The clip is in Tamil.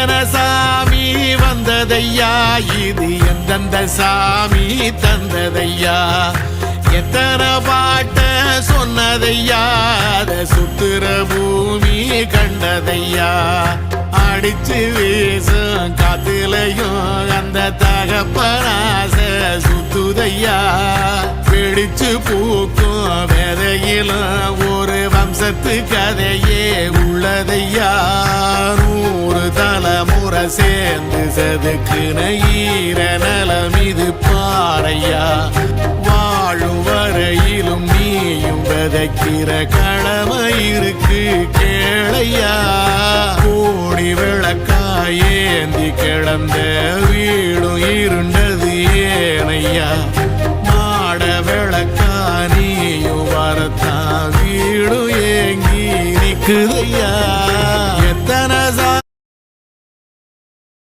எத்தனை சாமி வந்ததையா, இது எந்தெந்த சாமி தந்ததையா, எத்தனை பாட்ட சொன்னதையா, அத சுத்துற பூமி கண்டதையா, அடிச்சு வீசும் காத்துலையும் அந்த தகப்பனாச சுத்துதையா, பிடிச்சு பூக்கும் விதையிலும் ஒரு வம்சத்து கதையே உள்ளதையா, 100 தலைமுறை சேர்ந்து செதுக்குன ஈர நலம் இது பாறையா, வாழும் வரையிலும் நீயும் விதைக்கிற கடமை இருக்கு கேளையா, கோடி